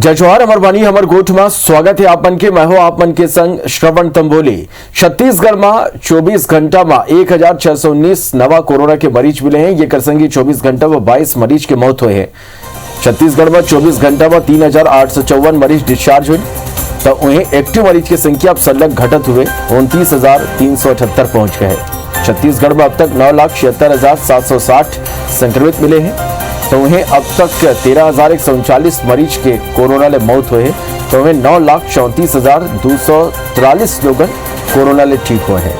जय जोहार, अमर वाणी हमर गोठ में स्वागत है आपन के। मैं हो आपन के संग श्रवण तंबोली। छत्तीसगढ़ में 24 घंटा में 1619 नवा कोरोना के मरीज मिले हैं। ये करसंगी 24 घंटा में 22 मरीज की मौत हुई है। छत्तीसगढ़ में 24 घंटा में 3854 मरीज डिस्चार्ज हुए, तो उन्हें एक्टिव मरीज की संख्या अब सलग घटत हुए 29,378 पहुंच गए हैं। छत्तीसगढ़ में अब तक 9,76,760 संक्रमित मिले हैं, तो उन्हें अब तक 13,139 मरीज के कोरोना ले मौत हुए हैं, तो उन्हें 9,34,243 लोग कोरोना ले ठीक हुए हैं।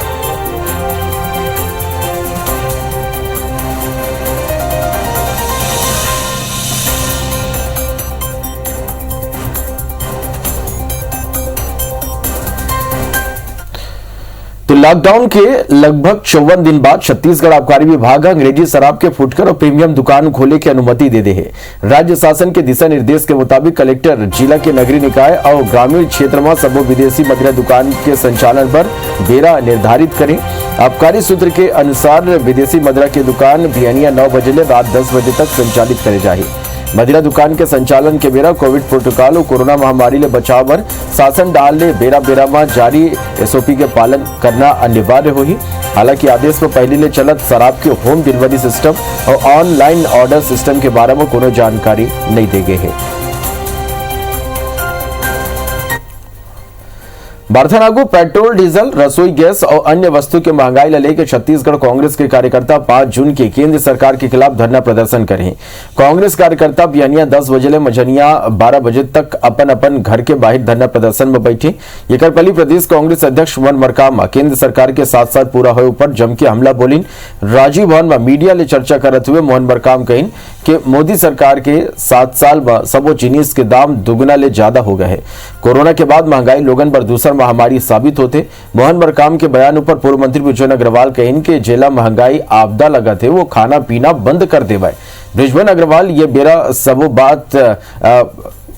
तो लॉकडाउन के लगभग 54 दिन बाद छत्तीसगढ़ आबकारी विभाग अंग्रेजी शराब के फुटकर और प्रीमियम दुकान खोले की अनुमति दे दे है। राज्य शासन के दिशा निर्देश के मुताबिक कलेक्टर जिला के नगरीय निकाय और ग्रामीण क्षेत्र में सब विदेशी मदिरा दुकान के संचालन पर बेरा निर्धारित करें। आबकारी सूत्र के अनुसार विदेशी मदिरा की दुकान बिहनिया 9 बजे ले रात 10 बजे तक संचालित करे जाए। मदिरा दुकान के संचालन के बेरा कोविड प्रोटोकॉल और कोरोना महामारी ले बचाव पर शासन डाल ले बेरा बेरा में जारी एसओपी के पालन करना अनिवार्य होगी। हालांकि आदेश में पहले ले चलत शराब के होम डिलीवरी सिस्टम और ऑनलाइन ऑर्डर सिस्टम के बारे में कोनो जानकारी नहीं दी गई है। बर्धनागु पेट्रोल, डीजल, रसोई गैस और अन्य वस्तु की महंगाई ले लेकर छत्तीसगढ़ कांग्रेस के कार्यकर्ता 5 जून के केंद्र सरकार के खिलाफ धरना प्रदर्शन करें। कांग्रेस कार्यकर्ता बिहनिया 10 बजे ले मझनिया 12 बजे तक अपन अपन घर के बाहर धरना प्रदर्शन में बैठे। येकरपल्ली प्रदेश कांग्रेस अध्यक्ष मोहन मरकाम केंद्र सरकार के साथ साथ पूरा होए ऊपर जम के हमला बोलिन। राजीव भवन में मीडिया ले चर्चा करते हुए मोहन मरकाम कहिन कि मोदी सरकार के 7 साल में सबो जिनिस के दाम दुगना ले ज्यादा हो गए हैं। कोरोना के बाद महंगाई लोगन पर दूसरा महामारी साबित होते। मोहन मरकाम के बयान पर पूर्व मंत्री बृजमोहन अग्रवाल कहिन के जेला महंगाई आपदा लगा थे वो खाना पीना बंद कर देवे। बृजमोहन अग्रवाल ये बेरा सबो बात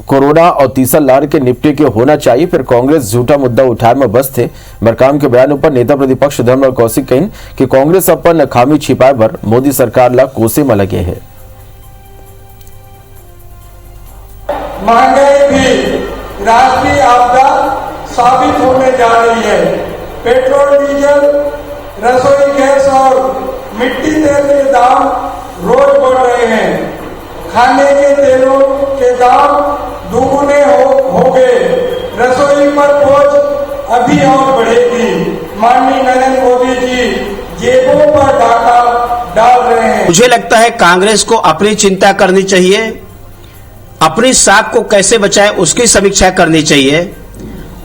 कोरोना और तीसरा लहर के निपटे के होना चाहिए, फिर कांग्रेस झूठा मुद्दा उठाए में बस थे। मरकाम के बयान पर नेता प्रतिपक्ष धर्मलाल कौशिक कहिन कि कांग्रेस अपन खामी छिपाए पर मोदी सरकार ला कोसे में लगे है। महंगाई भी राष्ट्रीय आपदा साबित होने जा रही है। पेट्रोल, डीजल, रसोई गैस और मिट्टी तेल के दाम रोज बढ़ रहे हैं। खाने के तेलों के दाम दुगुने हो गए। रसोई पर बोझ अभी और बढ़ेगी। माननीय नरेंद्र मोदी जी जेबों पर डाका डाल रहे हैं। मुझे लगता है कांग्रेस को अपनी चिंता करनी चाहिए, अपनी साख को कैसे बचाए उसकी समीक्षा करनी चाहिए,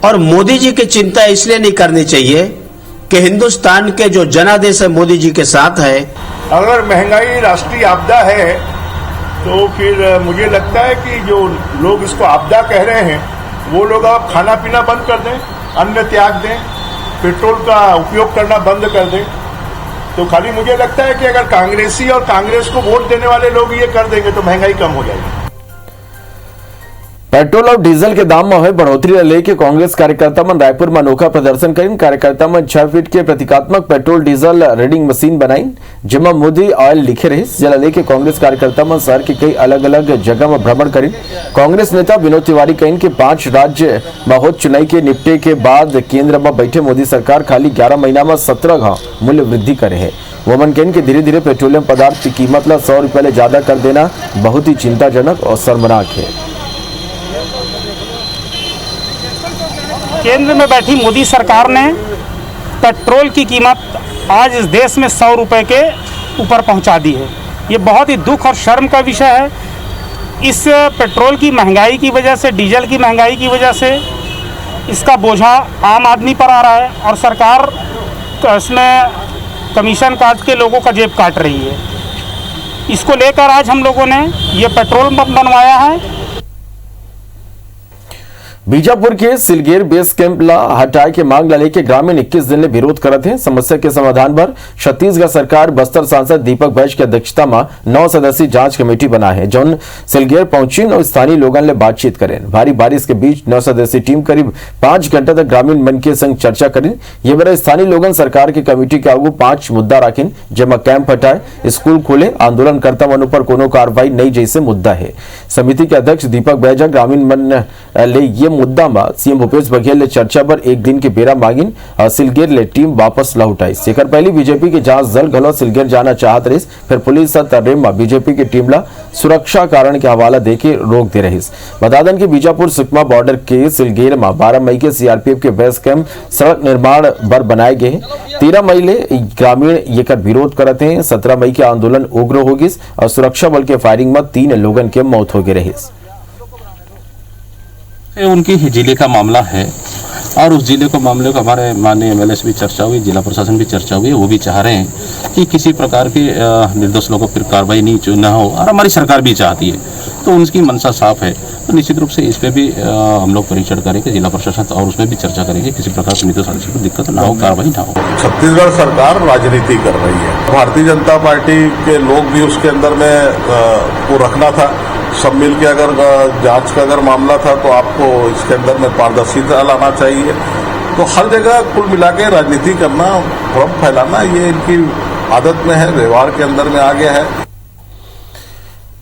और मोदी जी की चिंता इसलिए नहीं करनी चाहिए कि हिंदुस्तान के जो जनादेश है मोदी जी के साथ है। अगर महंगाई राष्ट्रीय आपदा है तो फिर मुझे लगता है कि जो लोग इसको आपदा कह रहे हैं वो लोग अब खाना पीना बंद कर दें, अन्न त्याग दें, पेट्रोल का उपयोग करना बंद कर दें। तो खाली मुझे लगता है कि अगर कांग्रेसी और कांग्रेस को वोट देने वाले लोग ये कर देंगे तो महंगाई कम हो जाएगी। पेट्रोल और डीजल के दाम में हुए बढ़ोतरी लेके कांग्रेस कार्यकर्ता मन रायपुर में अनोखा प्रदर्शन करें। कार्यकर्ता मन 6 फीट के प्रतीकात्मक पेट्रोल डीजल रीडिंग मशीन बनाई जिसमें मोदी ऑयल लिखे रहे। जला लेके कांग्रेस कार्यकर्ता मन शहर के कई अलग अलग जगह में भ्रमण करें। कांग्रेस नेता विनोद तिवारी कहें कि 5 राज्य में होत चुनाव के निपटे के बाद केंद्र में बैठे मोदी सरकार खाली 11 महीना में 17 मूल्य वृद्धि करे है। वो मन कहें कि धीरे धीरे पेट्रोलियम पदार्थ की कीमत ला 100 रुपये ले ज्यादा कर देना बहुत ही चिंताजनक और शर्मनाक है। केंद्र में बैठी मोदी सरकार ने पेट्रोल की कीमत आज इस देश में 100 रुपये के ऊपर पहुंचा दी है। ये बहुत ही दुख और शर्म का विषय है। इस पेट्रोल की महंगाई की वजह से, डीजल की महंगाई की वजह से इसका बोझा आम आदमी पर आ रहा है और सरकार इसमें कमीशन काट के लोगों का जेब काट रही है। इसको लेकर आज हम लोगों ने ये पेट्रोल पंप बनवाया है। बीजापुर के सिलगेर बेस कैंप ला हटाए के मांग ला लेके ग्रामीण 21 दिन ले विरोध करत हैं। समस्या के समाधान पर छत्तीसगढ़ सरकार बस्तर सांसद दीपक बैज की अध्यक्षता में 9 सदस्यीय जांच कमेटी बना है, जौन सिलगेर पहुंची और स्थानीय लोगों ले बातचीत करें। भारी बारिश के बीच 9 सदस्यीय टीम करीब 5 घंटे तक ग्रामीण मन के संग चर्चा करें। ये मेरा स्थानीय लोगन सरकार की कमेटी के आगू 5 मुद्दा रखें, जेमा कैंप हटाए, स्कूल खोले, आंदोलनकर्ता मन पर कोनो कार्रवाई नहीं जैसे मुद्दा है। समिति के अध्यक्ष दीपक बैजा ग्रामीण मन ले ये मुद्दा में सीएम भूपेश बघेल ले चर्चा पर एक दिन के बेरा मांगिन और सिलगेर ले टीम वापस लौटाई। सेकर पहली बीजेपी के जांच दल घलो सिलगेर जाना चाहत रही, फिर पुलिस तर्रेम में बीजेपी की टीम ला सुरक्षा कारण के हवाला देके रोक दे रही। बता दें कि बीजापुर सुकमा बॉर्डर के सिलगेर में 12 मई के सीआरपीएफ के बेस कैंप सड़क निर्माण बर बनाए गए। 13 मई ले ग्रामीण ये कर विरोध करते हैं। 17 मई के आंदोलन उग्र हो गई और सुरक्षा बल के फायरिंग में 3 लोगों के मौत हो गई रही। उनकी ही जिले का मामला है और उस जिले को मामले को हमारे माननीय एमएलए से भी चर्चा हुई, जिला प्रशासन भी चर्चा हुई। वो भी चाह रहे हैं कि किसी प्रकार की निर्दोष लोगों पर कार्रवाई नहीं न हो और हमारी सरकार भी चाहती है, तो उनकी मनसा साफ है। तो निश्चित रूप से इस पर भी हम लोग परीक्षण करेंगे, जिला प्रशासन और उसमें भी चर्चा करेंगे, किसी प्रकार की निर्दोष आदमी को दिक्कत ना हो, कार्रवाई ना हो। छत्तीसगढ़ सरकार राजनीति कर रही है, भारतीय जनता पार्टी के लोग भी उसके अंदर में वो रखना था। सब मिल के अगर जांच का अगर मामला था तो आपको इसके अंदर में पारदर्शिता लाना चाहिए। तो हर जगह कुल मिला के राजनीति करना, भ्रम फैलाना, ये इनकी आदत में है, व्यवहार के अंदर में आ गया है।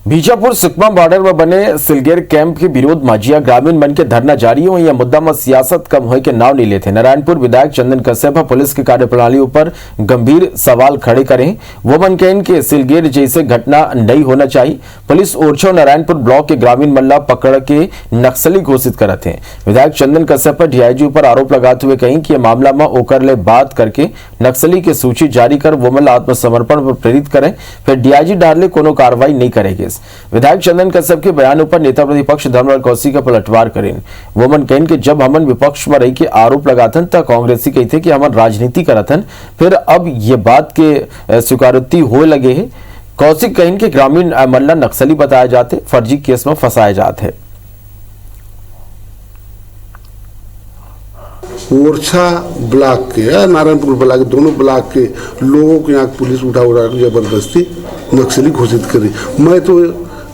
बीजापुर सुकमा बॉर्डर में बने सिलगेर कैंप के विरोध माजिया ग्रामीण मन के धरना जारी हो। यह मुद्दा में सियासत कम होए के नाव नहीं लेते। नारायणपुर विधायक चंदन कश्यप पुलिस की कार्यप्रणाली पर गंभीर सवाल खड़े करें। वो मन कहन के सिलगेर जैसे घटना नहीं होना चाहिए। पुलिस ओरछा नारायणपुर ब्लॉक के ग्रामीण मल्ला पकड़ के नक्सली घोषित करते हैं। विधायक चंदन कश्यप डीआईजी पर आरोप लगाते हुए कहीं कि मामला में ओकर ले बात करके नक्सली की सूची जारी कर वो मल्ला आत्मसमर्पण पर प्रेरित करें, फिर डीआईजी डाले कोनो कार्रवाई नहीं करेगी। विधायक चंदन कश्यप के बयानों पर नेता प्रतिपक्ष धर्मलाल कौशिक का पलटवार करें। वो मन कहन कि जब हमन विपक्ष में रही के आरोप लगाथन तब कांग्रेसी कहते कि हमन राजनीति करथन, फिर अब ये बात के स्वीकारोक्ति हो लगे है। कौशिक कहन के ग्रामीण मल्ला नक्सली बताए जाते, फर्जी केस में फंसाए जाते। ओरछा ब्लॉक के नारायणपुर ब्लॉक दोनों ब्लॉक के लोगों को यहाँ पुलिस उठा जबरदस्ती नक्सली घोषित करी। मैं तो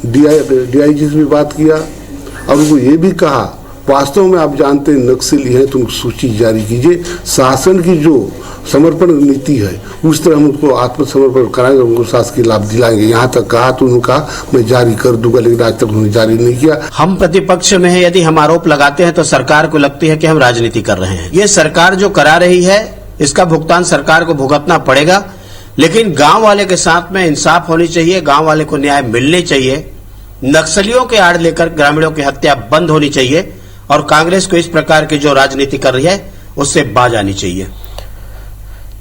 डीआईजी से भी बात किया और उनको ये भी कहा, वास्तव में आप जानते हैं नक्सली हैं तो उनको सूची जारी कीजिए। शासन की जो समर्पण नीति है उस तरह हम उनको आत्मसमर्पण कराएंगे, उनको शासकीय लाभ दिलाएंगे। यहाँ तक कहा तो उन्होंने कहा मैं जारी कर दूंगा, लेकिन आज तक उन्होंने जारी नहीं किया। हम प्रतिपक्ष में है, यदि हम आरोप लगाते हैं तो सरकार को लगती है कि हम राजनीति कर रहे हैं। ये सरकार जो करा रही है इसका भुगतान सरकार को भुगतना पड़ेगा, लेकिन गांव वाले के साथ में इंसाफ होनी चाहिए, गांव वाले को न्याय मिलने चाहिए। नक्सलियों के आड़ लेकर ग्रामीणों की हत्या बंद होनी चाहिए और कांग्रेस को इस प्रकार की जो राजनीति कर रही है उससे बाज आनी चाहिए।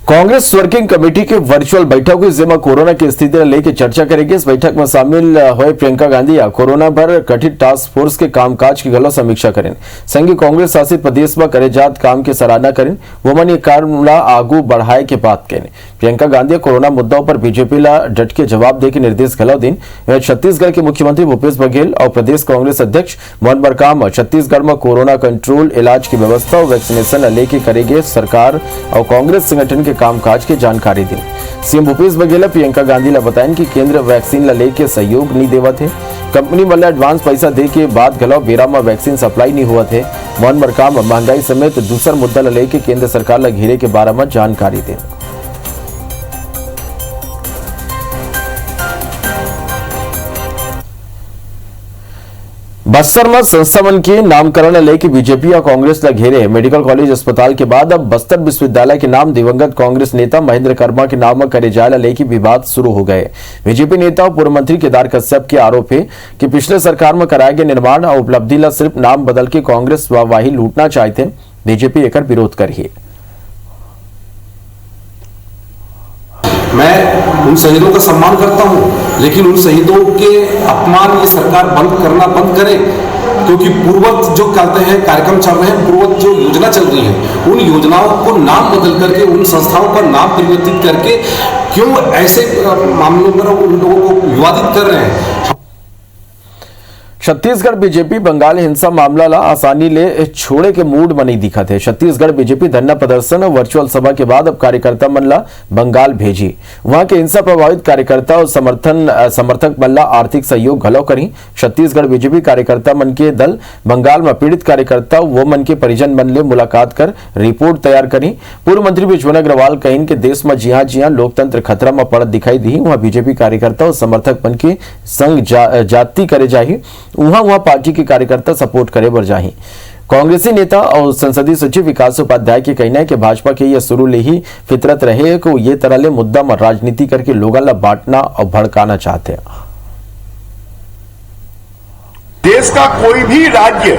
कांग्रेस वर्किंग कमेटी की वर्चुअल बैठक हुई, जिसमें कोरोना की स्थिति लेकर चर्चा करेगी। इस बैठक में शामिल हुए प्रियंका गांधी या कोरोना पर गठित टास्क फोर्स के कामकाज की गलत समीक्षा करें। संघीय कांग्रेस शासित प्रदेश में करे जात काम की सराहना करें। वो मन ये काम आगू बढ़ाए के बात करें। प्रियंका गांधी कोरोना मुद्दों पर बीजेपी ला डट के जवाब दे के निर्देश गलौ दिन। छत्तीसगढ़ के मुख्यमंत्री भूपेश बघेल और प्रदेश कांग्रेस अध्यक्ष मोहन मरकाम छत्तीसगढ़ में कोरोना कंट्रोल, इलाज की व्यवस्था और वैक्सीनेशन लेके करेंगे सरकार और कांग्रेस संगठन के कामकाज की जानकारी दी। सीएम भूपेश बघेल प्रियंका गांधी ला बताएं कि केंद्र वैक्सीन ला लेके सहयोग नहीं देवा थे। कंपनी वाले एडवांस पैसा दे के बाद गलौ बेरा में वैक्सीन सप्लाई नहीं हुआ थे। मोहन मरकाम महंगाई समेत दूसरा मुद्दा ला लेके केंद्र सरकार ला घेरे के बारे में जानकारी दी। बस्तर में संस्था मन के नामकरण लेके बीजेपी और कांग्रेस ला घेरे। मेडिकल कॉलेज अस्पताल के बाद अब बस्तर विश्वविद्यालय के नाम दिवंगत कांग्रेस नेता महेंद्र कर्मा के नाम में करे जाए लेके विवाद शुरू हो गए। बीजेपी नेता और पूर्व मंत्री केदार कश्यप के आरोप है कि पिछले सरकार में कराए गए निर्माण और उपलब्धि ला सिर्फ नाम बदल के कांग्रेस वाहवाही लूटना चाहते। बीजेपी एक विरोध करिए। मैं उन शहीदों का सम्मान करता हूं, लेकिन उन शहीदों के अपमान ये सरकार बंद करे, क्योंकि पूर्ववत जो करते हैं कार्यक्रम चल रहे हैं, पूर्ववत जो योजना चल रही है, उन योजनाओं को नाम बदल करके, उन संस्थाओं का नाम परिवर्तित करके क्यों ऐसे मामलों पर उन लोगों को विवादित कर रहे हैं। छत्तीसगढ़ बीजेपी बंगाल हिंसा मामला ला आसानी ले छोड़े के मूड में नहीं दिखा थे। छत्तीसगढ़ बीजेपी धरना प्रदर्शन और वर्चुअल सभा के बाद अब कार्यकर्ता मन ला बंगाल भेजी। वहां के हिंसा प्रभावित कार्यकर्ता और समर्थक मन ला आर्थिक सहयोग घलो करी। छत्तीसगढ़ बीजेपी कार्यकर्ता मन के दल बंगाल में पीड़ित कार्यकर्ता वो मन के परिजन मन ले मुलाकात कर रिपोर्ट तैयार करी। पूर्व मंत्री विजय अग्रवाल कहीं के देश में जिया लोकतंत्र खतरा में पड़त दिखाई दी। वहां बीजेपी कार्यकर्ता और समर्थक मन के संग जाति करे जाही। वहां पार्टी के कार्यकर्ता सपोर्ट करे बर जाही। कांग्रेसी नेता और संसदीय सचिव विकास उपाध्याय के कहना है कि भाजपा के यह शुरू ले ही फितरत रहे कि ये तरह ले मुद्दा में राजनीति करके लोगों ला बांटना और भड़काना चाहते हैं। देश का कोई भी राज्य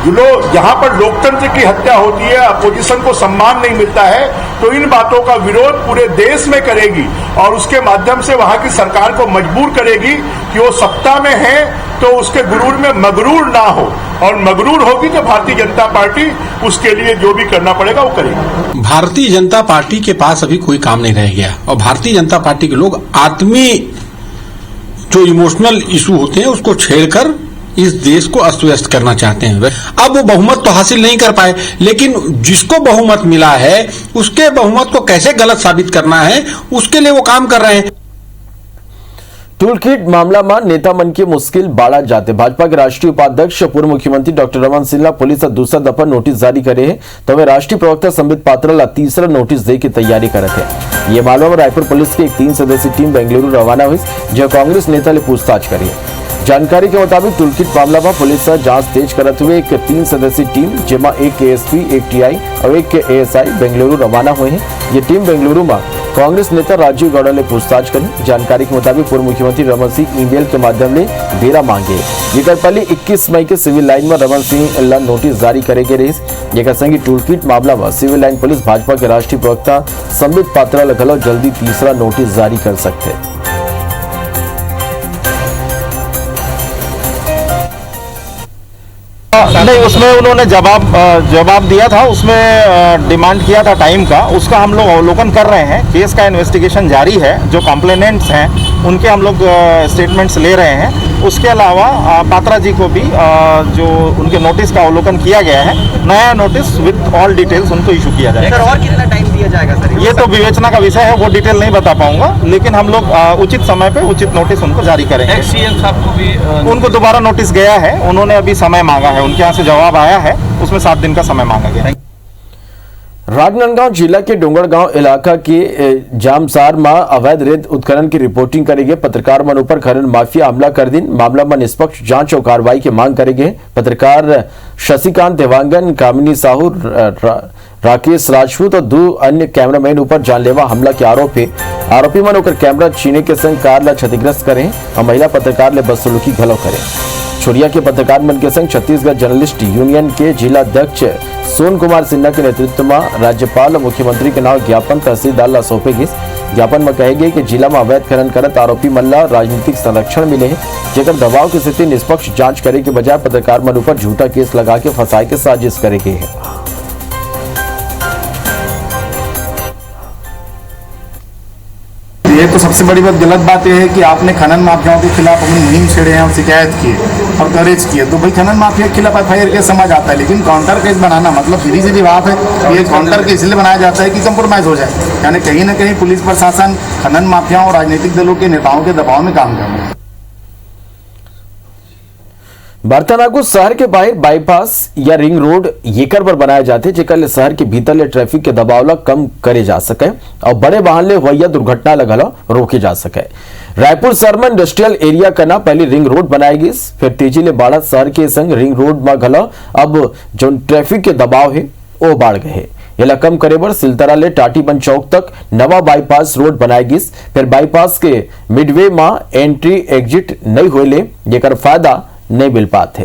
जहां पर लोकतंत्र की हत्या होती है, अपोजिशन को सम्मान नहीं मिलता है, तो इन बातों का विरोध पूरे देश में करेगी और उसके माध्यम से वहां की सरकार को मजबूर करेगी कि वो सत्ता में है तो उसके गुरूर में मगरूर ना हो, और मगरूर होगी तो भारतीय जनता पार्टी उसके लिए जो भी करना पड़ेगा वो करेगी। भारतीय जनता पार्टी के पास अभी कोई काम नहीं रह गया और भारतीय जनता पार्टी के लोग आत्मी जो इमोशनल इशू होते हैं उसको छेड़कर इस देश को अस्त व्यस्त करना चाहते हैं। अब वो बहुमत तो हासिल नहीं कर पाए, लेकिन जिसको बहुमत मिला है उसके बहुमत को कैसे गलत साबित करना है उसके लिए वो काम कर रहे हैं। टूलकिट मामला में नेता मन की मुश्किल बाढ़ जाते। भाजपा के राष्ट्रीय उपाध्यक्ष पूर्व मुख्यमंत्री डॉक्टर रमन सिंह पुलिस दूसरा दफा नोटिस जारी करे है, तो वे राष्ट्रीय प्रवक्ता संबित पात्रा ला तीसरा नोटिस दे की तैयारी करते हैं। ये मालूम रायपुर पुलिस की एक 3 सदस्यीय टीम बेंगलुरु रवाना हुई, जो कांग्रेस नेता ले पूछताछ करी। जानकारी के मुताबिक टूलकिट मामला में पुलिस जांच तेज करते हुए एक 3 सदस्यीय टीम जिसमें एक एएसपी, एक टीआई और एक एएसआई बेंगलुरु रवाना हुए हैं। ये टीम बेंगलुरु में कांग्रेस नेता राजीव गौड़ा ने पूछताछ करी। जानकारी के मुताबिक पूर्व मुख्यमंत्री रमन सिंह ईमेल के माध्यम से डेरा मांगे। ये पहले 21 मई के सिविल लाइन में रमन सिंह ला नोटिस जारी करेगे रही। एक संगी टूलकिट मामला में सिविल लाइन पुलिस भाजपा के राष्ट्रीय प्रवक्ता संबित पात्रा लगलो जल्दी तीसरा नोटिस जारी कर सकते। नहीं, उसमें उन्होंने जवाब दिया था, उसमें डिमांड किया था टाइम का, उसका हम लोग अवलोकन कर रहे हैं। केस का इन्वेस्टिगेशन जारी है। जो कंप्लेनेंट्स हैं उनके हम लोग स्टेटमेंट्स ले रहे हैं। उसके अलावा पात्रा जी को भी जो उनके नोटिस का अवलोकन किया गया है, नया नोटिस विद ऑल डिटेल्स उनको इशू किया जाएगा। सर, और कितना टाइम दिया जाएगा सर? ये तो विवेचना का विषय है, वो डिटेल नहीं बता पाऊंगा, लेकिन हम लोग उचित समय पे उचित नोटिस उनको जारी करेंगे। सीएम साहब को भी उनको दोबारा नोटिस गया है, उन्होंने अभी समय मांगा है, उनके यहाँ से जवाब आया है, उसमें 7 दिन का समय मांगा गया है। राजनांदगांव जिला के डोंगरगांव इलाका के जामसार में अवैध रेत उत्खनन की रिपोर्टिंग करेंगे। पत्रकार मन ऊपर खनन माफिया हमला कर दिन। मामला में निष्पक्ष जांच और कार्रवाई की मांग करेंगे। पत्रकार शशिकांत देवांगन, कामिनी साहू, राकेश राजपूत और 2 अन्य कैमरामैन ऊपर जानलेवा हमला के आरोपी मन होकर कैमरा छीने के संग कार ला क्षतिग्रस्त करें और महिला पत्रकार ले बदसलूकी घलो करें। छोरिया के पत्रकार मन के संग छत्तीसगढ़ जर्नलिस्ट यूनियन के जिला अध्यक्ष सोन कुमार सिन्हा के नेतृत्व में राज्यपाल और मुख्यमंत्री के नाम ज्ञापन तहसीलदार ला सौंपे गए। ज्ञापन में कहे गए कि जिला में अवैध खनन करत आरोपी मन ला राजनीतिक संरक्षण मिले है, जेकर दबाव की स्थिति निष्पक्ष जांच करे के बजाय पत्रकार मन ऊपर झूठा केस लगा के फंसाए के साजिश करे गई है। ये तो सबसे बड़ी बात, गलत बात यह है कि आपने खनन माफियाओं के खिलाफ अपनी मुहिम छेड़े हैं और शिकायत की और कवरेज की है, तो भाई खनन माफिया के खिलाफ एफआईआर केस समझ आता है, लेकिन काउंटर केस बनाना मतलब सीधी सीधी बात है। ये काउंटर केस इसलिए बनाया जाता है कि कंप्रोमाइज हो जाए, यानी कहीं ना कहीं पुलिस प्रशासन खनन माफियाओं और राजनीतिक दलों के नेताओं के दबाव में काम कर रहे हैं। बर्तनागु शहर के बाहर बाईपास या रिंग रोड येकर पर बनाए जाते, जेकर शहर के भीतर ले ट्रैफिक के दबाव ला कम करे जा सके और बड़े वाहन ले हुआ दुर्घटना लगल रोके जा सके। रायपुर शहर में इंडस्ट्रियल एरिया करना पहले रिंग रोड बनाएगी, फिर तेजी ले बाढ़ शहर के संग रिंग रोड में घला अब जो ट्रैफिक के दबाव है वो बढ़ गए। ये कम करे बर सिलतरा ले टाटीबंद चौक तक नवा बाईपास रोड बनाएगी। फिर बाईपास के मिडवे में एंट्री एग्जिट नहीं होले, जेकर फायदा नहीं मिल पाते।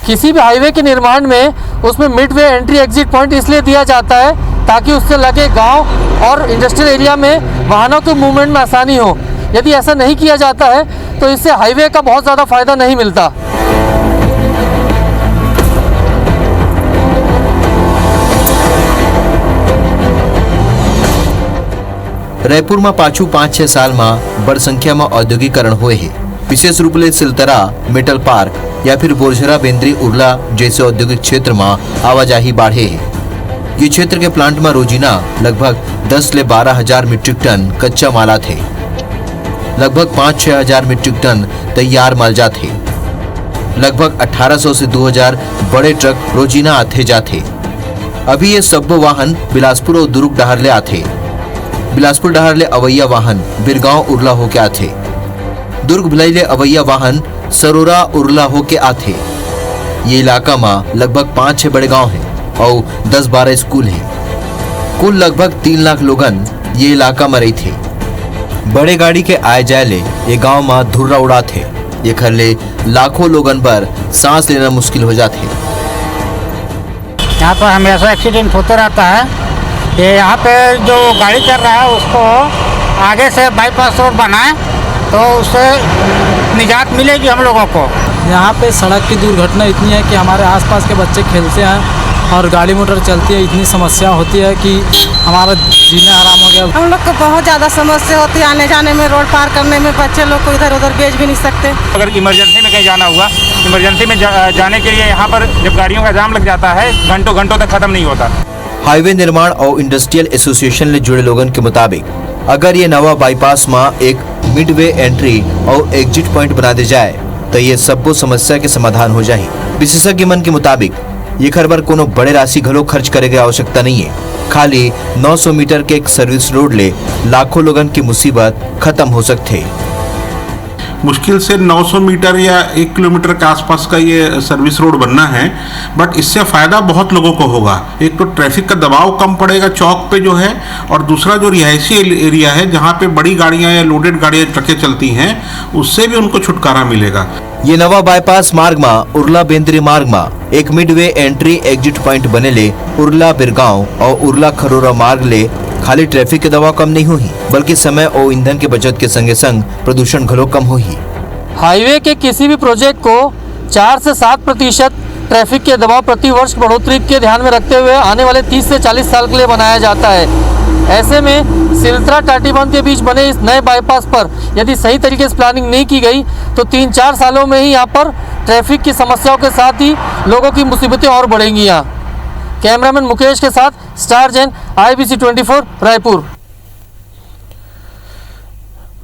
किसी भी हाईवे के निर्माण में उसमें मिडवे एंट्री एग्जिट पॉइंट इसलिए दिया जाता है ताकि उससे लगे गांव और इंडस्ट्रियल एरिया में वाहनों के मूवमेंट में आसानी हो। यदि ऐसा नहीं किया जाता है तो इससे हाईवे का बहुत ज़्यादा फायदा नहीं मिलता। रायपुर में पाछू 5-6 साल में बड़ संख्या में औद्योगिकरण हुए है। विशेष रूप से सिलतरा, मेटल पार्क या फिर बोरझरा, बेंद्री, उर्ला जैसे औद्योगिक क्षेत्र में आवाजाही बढ़े है। ये क्षेत्र के प्लांट में रोजीना लगभग 10 से 12 हजार मीट्रिक टन कच्चा माल थे। लगभग 5-6 हजार मीट्रिक टन तैयार माल जाते। लगभग 1800 से 2000 बड़े ट्रक रोजीना आते जाते। अभी ये सब वाहन बिलासपुर और दुर्ग डहारले आते। बिलासपुर डहारले अवैया वाहन बिरगांव उर्ला होके आते। दुर्ग भिलाई अवैया वाहन सरोरा उर्ला होके आते। ये इलाका में लगभग 5-6 बड़े गांव हैं और 10-12 स्कूल हैं। कुल लगभग 3 लाख लोगन ये इलाका में रही थे। बड़े गाड़ी के आए जाए ले ये गांव में धुर्रा उड़ा थे। ये खरले लाखों लोगन पर सांस लेना मुश्किल हो जाते। यहाँ पर हमेशा एक्सीडेंट होते रहता है। ये यहाँ पे जो गाड़ी चल रहा है उसको आगे से बाईपास रोड बनाए तो उससे निजात मिलेगी हम लोगों को। यहाँ पे सड़क की दुर्घटना इतनी है कि हमारे आसपास के बच्चे खेलते हैं और गाड़ी मोटर चलती है, इतनी समस्या होती है कि हमारा जीना आराम हो गया। हम लोग को बहुत ज़्यादा समस्या होती है आने जाने में, रोड पार करने में। बच्चे लोग को इधर उधर भेज भी नहीं सकते। अगर इमरजेंसी में कहीं जाना हुआ, इमरजेंसी में जाने के लिए यहाँ पर जब गाड़ियों का जाम लग जाता है घंटों घंटों तक खत्म नहीं होता। हाईवे निर्माण और इंडस्ट्रियल एसोसिएशन से जुड़े लोगों के मुताबिक अगर ये नवा बाईपास में एक मिडवे एंट्री और एग्जिट पॉइंट बना दे जाए तो ये सब समस्या के समाधान हो जाए। विशेषज्ञ मन के मुताबिक ये खरबर कोनो बड़े राशि घलो खर्च करे की आवश्यकता नहीं है। खाली 900 मीटर के एक सर्विस रोड ले लाखों लोगन की मुसीबत खत्म हो सकते। मुश्किल से 900 मीटर या 1 किलोमीटर के आसपास का ये सर्विस रोड बनना है, बट इससे फ़ायदा बहुत लोगों को होगा। एक तो ट्रैफिक का दबाव कम पड़ेगा चौक पे जो है, और दूसरा जो रिहायशी एरिया है जहाँ पे बड़ी गाड़ियाँ या लोडेड गाड़ियाँ ट्रकें चलती हैं उससे भी उनको छुटकारा मिलेगा। ये नवा बाईपास मार्ग में उर्ला बेंद्री मार्ग में एक मिडवे एंट्री एग्जिट पॉइंट बने ले उर्ला बिरगांव और उर्ला खरोरा मार्ग ले खाली ट्रैफिक के दबाव कम नहीं हुई बल्कि समय और ईंधन के बचत के संगे संग प्रदूषण घलो कम हुई। हाईवे के किसी भी प्रोजेक्ट को 4 से 7% ट्रैफिक के दबाव प्रति वर्ष बढ़ोतरी के ध्यान में रखते हुए आने वाले 30 से 40 साल के लिए बनाया जाता है। ऐसे में सिलतरा टाटीबंध के बीच बने इस नए बाईपास पर यदि सही तरीके से प्लानिंग नहीं की गई तो 3-4 सालों में ही यहाँ पर ट्रैफिक की समस्याओं के साथ ही लोगों की मुसीबतें और बढ़ेंगी। यहाँ कैमरामैन मुकेश के साथ स्टार जैन, IBC 24 रायपुर।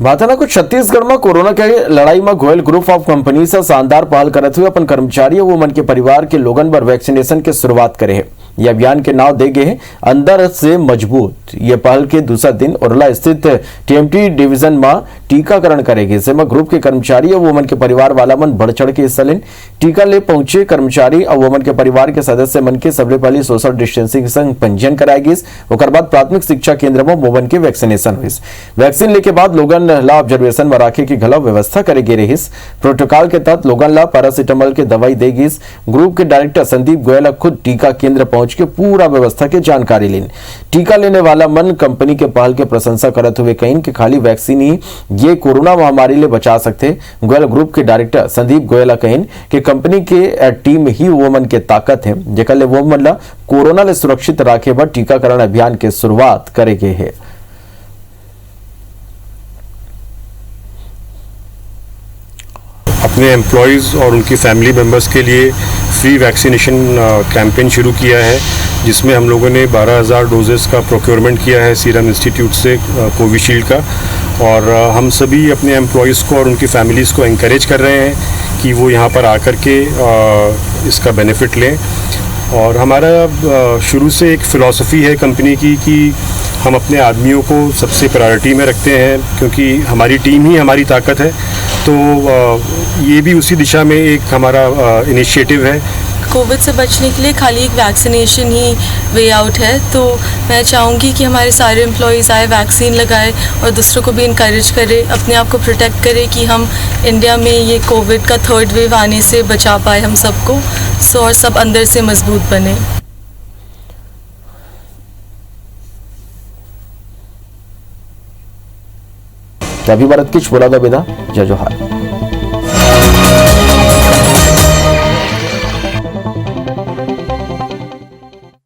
बातना को छत्तीसगढ़ में कोरोना के लड़ाई में गोयल ग्रुप ऑफ कंपनी से शानदार पहल करते हुए अपन कर्मचारी और मन के परिवार के लोगन पर वैक्सीनेशन की शुरुआत करे है। यह अभियान के नाम दे गए अंदर से मजबूत। ये पहल के दूसरा दिन उर्ला स्थित TMT डिवीजन में टीकाकरण करेगी। इसमें ग्रुप के कर्मचारी और वोमन के परिवार वाला मन बढ़ चढ़ के हिस्सा लेन। टीका ले पहुंचे कर्मचारी और वोमन के परिवार के सदस्य मन के सबले पहले सोशल डिस्टेंसिंग संग पंजीयन कराएगी। उसके बाद प्राथमिक शिक्षा केंद्र में वोमन के वैक्सीनेशन हुई। वैक्सीन लेके बाद लोगन ला ऑब्जर्वेशन में राखे की घला व्यवस्था करेगी रही। प्रोटोकॉल के तहत लोगन ला पैरासिटामोल की दवाई देगी। ग्रुप के डायरेक्टर संदीप गोयल खुद टीका केंद्र पहुंच के पूरा व्यवस्था की जानकारी लेन। टीका लेने वाला मन कंपनी के पहल के प्रशंसा करते हुए कहीं कि खाली वैक्सीन ही ये कोरोना महामारी ले बचा सकते। गोयल ग्रुप के डायरेक्टर संदीप गोयल कहीं कि कंपनी के टीम ही वोमन के ताकत है जेकर ले वोमन ला कोरोना ले सुरक्षित राखे बर टीकाकरण अभियान के शुरुआत करेगे है। अपने एम्प्लॉयज़ और उनकी फैमिली मेम्बर्स के लिए फ्री वैक्सीनेशन कैंपेन शुरू किया है, जिसमें हम लोगों ने 12,000 डोजेस का प्रोक्योरमेंट किया है सीरम इंस्टीट्यूट से कोविशील्ड का। और हम सभी अपने एम्प्लॉयज़ को और उनकी फैमिलीज़ को एनकरेज कर रहे हैं कि वो यहाँ पर आकर के इसका बेनिफिट लें। और हमारा शुरू से एक फ़िलॉसफी है कंपनी की कि हम अपने आदमियों को सबसे प्रायोरिटी में रखते हैं, क्योंकि हमारी टीम ही हमारी ताकत है। तो ये भी उसी दिशा में एक हमारा इनिशिएटिव है। कोविड से बचने के लिए खाली एक वैक्सीनेशन ही वे आउट है, तो मैं चाहूँगी कि हमारे सारे एम्प्लॉयज़ आए, वैक्सीन लगाए और दूसरों को भी इनकरेज करें, अपने आप को प्रोटेक्ट करें कि हम इंडिया में ये कोविड का 3rd वेव आने से बचा पाए हम सबको। और सब अंदर से मजबूत बने। भारत की बोला बेदा जय जोहार।